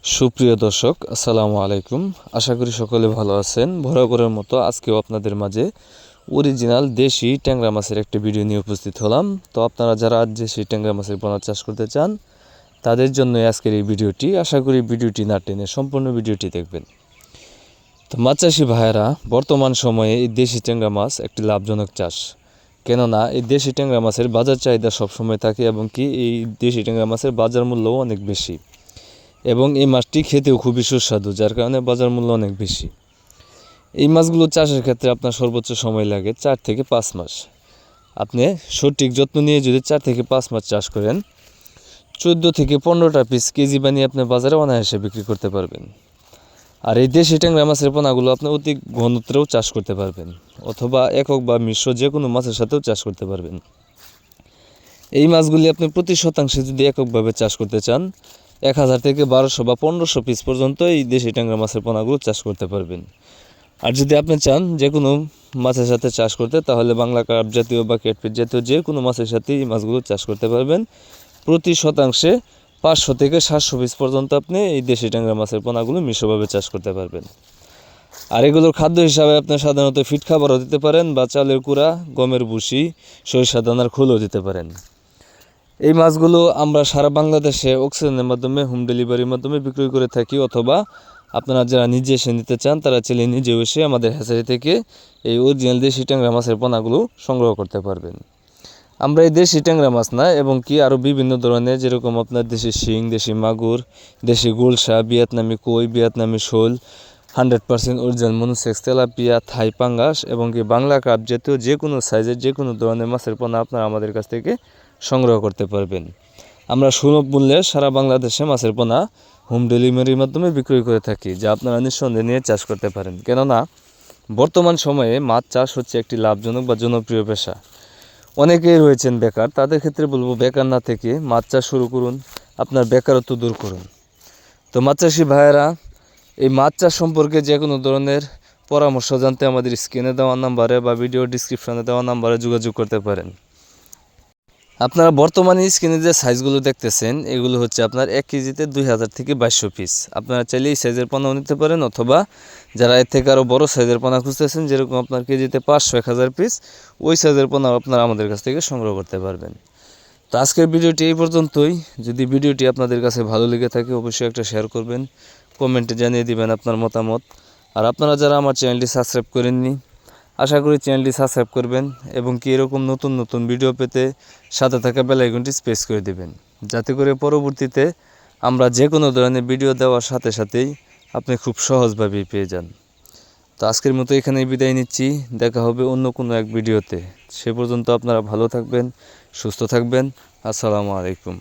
সুপ্রিয় দর্শক, আসসালামু আলাইকুম। আশা করি সকলে ভালো আছেন। বরাবরের মতো আজকেও আপনাদের মাঝে অরিজিনাল দেশি ট্যাংরা মাছের একটি ভিডিও নিয়ে উপস্থিত হলাম। তো আপনারা যারা দেশি ট্যাংরা মাছের পোনা চাষ করতে চান তাদের জন্য আজকের এই ভিডিওটি। আশা করি ভিডিওটি না টেনে সম্পূর্ণ ভিডিওটি দেখবেন। তো মাছ চাষি ভাইয়েরা, বর্তমান সময়ে এই দেশি ট্যাংরা মাছ একটি লাভজনক চাষ। কেননা এই দেশি ট্যাংরা মাছের বাজার চাহিদা সবসময় থাকে এবং কি এই দেশি ট্যাংরা মাছের বাজার মূল্যও অনেক বেশি এবং এই মাছটি খেতেও খুবই সুস্বাদু, যার কারণে বাজার মূল্য অনেক বেশি। এই মাছগুলো চাষের ক্ষেত্রে আপনার সর্বোচ্চ সময় লাগে 4 থেকে 5 মাস। আপনি সঠিক যত্ন নিয়ে যদি 4 থেকে 5 মাস চাষ করেন, 14 থেকে 15টা পিস কেজি বানিয়ে আপনি বাজারে অনায়াসে বিক্রি করতে পারবেন। আর এই দেশি ট্যাংরা মাছের পোনাগুলো আপনি অতি ঘনত্বেও চাষ করতে পারবেন, অথবা একক বা মিশ্র যে কোনো মাছের সাথেও চাষ করতে পারবেন। এই মাছগুলি আপনি প্রতি শতাংশে যদি এককভাবে চাষ করতে চান, 1000 থেকে 1200 বা 1500 পিস পর্যন্ত এই দেশি ট্যাংরা মাছের পোনাগুলো চাষ করতে পারবেন। আর যদি আপনি চান যে কোনো মাছের সাথে চাষ করতে, তাহলে বাংলা কার্প জাতীয় বা ক্যাটফিশ জাতীয় যে কোনো মাছের সাথে এই মাছগুলো চাষ করতে পারবেন। প্রতি শতাংশে 500 থেকে 700 পিস পর্যন্ত আপনি এই দেশি ট্যাংরা মাছের পোনাগুলো মিশ্রভাবে চাষ করতে পারবেন। আর এগুলোর খাদ্য হিসাবে আপনি সাধারণত ফিট খাবারও দিতে পারেন, বা চালের কুড়া, গমের ভুসি, সরিষা দানার খোলও দিতে পারেন। এই মাছগুলো আমরা সারা বাংলাদেশে অক্সিজেনের মাধ্যমে হোম ডেলিভারির মাধ্যমে বিক্রয় করে থাকি, অথবা আপনারা যারা নিজে এসে নিতে চান তারা চাইলে নিজেও এসে আমাদের হ্যাচারি থেকে এই অরিজিনাল দেশি ট্যাংরা মাছের পোনাগুলো সংগ্রহ করতে পারবেন। আমরা এই দেশি ট্যাংরা মাছ না, এবং কি আরও বিভিন্ন ধরনের, যেরকম আপনার দেশি শিং, দেশি মাগুর, দেশি গুলশা, ভিয়েতনামি কই, ভিয়েতনামি শোল, 100% অরিজিনাল মনুসেক্স, তেলাপিয়া, থাই পাঙ্গাস এবং কি বাংলা কাপ জাতীয় যে কোনো সাইজের যে কোনো ধরনের মাছের পোনা আপনারা আমাদের কাছ থেকে সংগ্রহ করতে পারবেন। আমরা সুলভ মূল্যে সারা বাংলাদেশে মাছের পোনা হোম ডেলিভারির মাধ্যমে বিক্রয় করে থাকি, যা আপনারা নিঃসন্দেহে নিয়ে চাষ করতে পারেন। কেননা বর্তমান সময়ে মাছ চাষ হচ্ছে একটি লাভজনক বা জনপ্রিয় পেশা। অনেকেই রয়েছেন বেকার, তাদের ক্ষেত্রে বলবো বেকার না থেকে মাছ চাষ শুরু করুন, আপনার বেকারত্ব দূর করুন। তো মাছ চাষি ভাইয়েরা, এই মাছ চাষ সম্পর্কে যে কোনো ধরনের পরামর্শ জানতে আমাদের স্ক্রিনে দেওয়া নাম্বারে বা ভিডিও ডিসক্রিপশনে দেওয়া নাম্বারে যোগাযোগ করতে পারেন। আপনারা বর্তমানে স্ক্রিনে যে সাইজগুলো দেখতেছেন, এগুলো হচ্ছে আপনার 1 কেজিতে 2000 থেকে 2200 পিস। আপনারা চাইলে এই সাইজের পোনাও নিতে পারেন, অথবা যারা এর থেকে আরও বড় সাইজের পোনা খুঁজতেছেন, যেরকম আপনার কেজিতে 500-1000 পিস, ওই সাইজের পোনাও আপনারা আমাদের কাছ থেকে সংগ্রহ করতে পারবেন। তো আজকের ভিডিওটি এই পর্যন্তই। যদি ভিডিওটি আপনাদের কাছে ভালো লেগে থাকে, অবশ্যই একটা শেয়ার করবেন, কমেন্টে জানিয়ে দিবেন আপনার মতামত। আর আপনারা যারা আমার চ্যানেলটি সাবস্ক্রাইব করেননি, আশা করি চ্যানেলটি সাবস্ক্রাইব করবেন, এবং কি এরকম নতুন নতুন ভিডিও পেতে সাথে থাকা বেল আইকনটি প্রেস করে দেবেন, যাতে করে পরবর্তীতে আমরা যে কোনো ধরনের ভিডিও দেওয়ার সাথে সাথেই আপনি খুব সহজভাবেই পেয়ে যান। তো আজকের মতো এখানেই বিদায় নিচ্ছি। দেখা হবে অন্য কোনো এক ভিডিওতে। সে পর্যন্ত আপনারা ভালো থাকবেন, সুস্থ থাকবেন। আসসালামু আলাইকুম।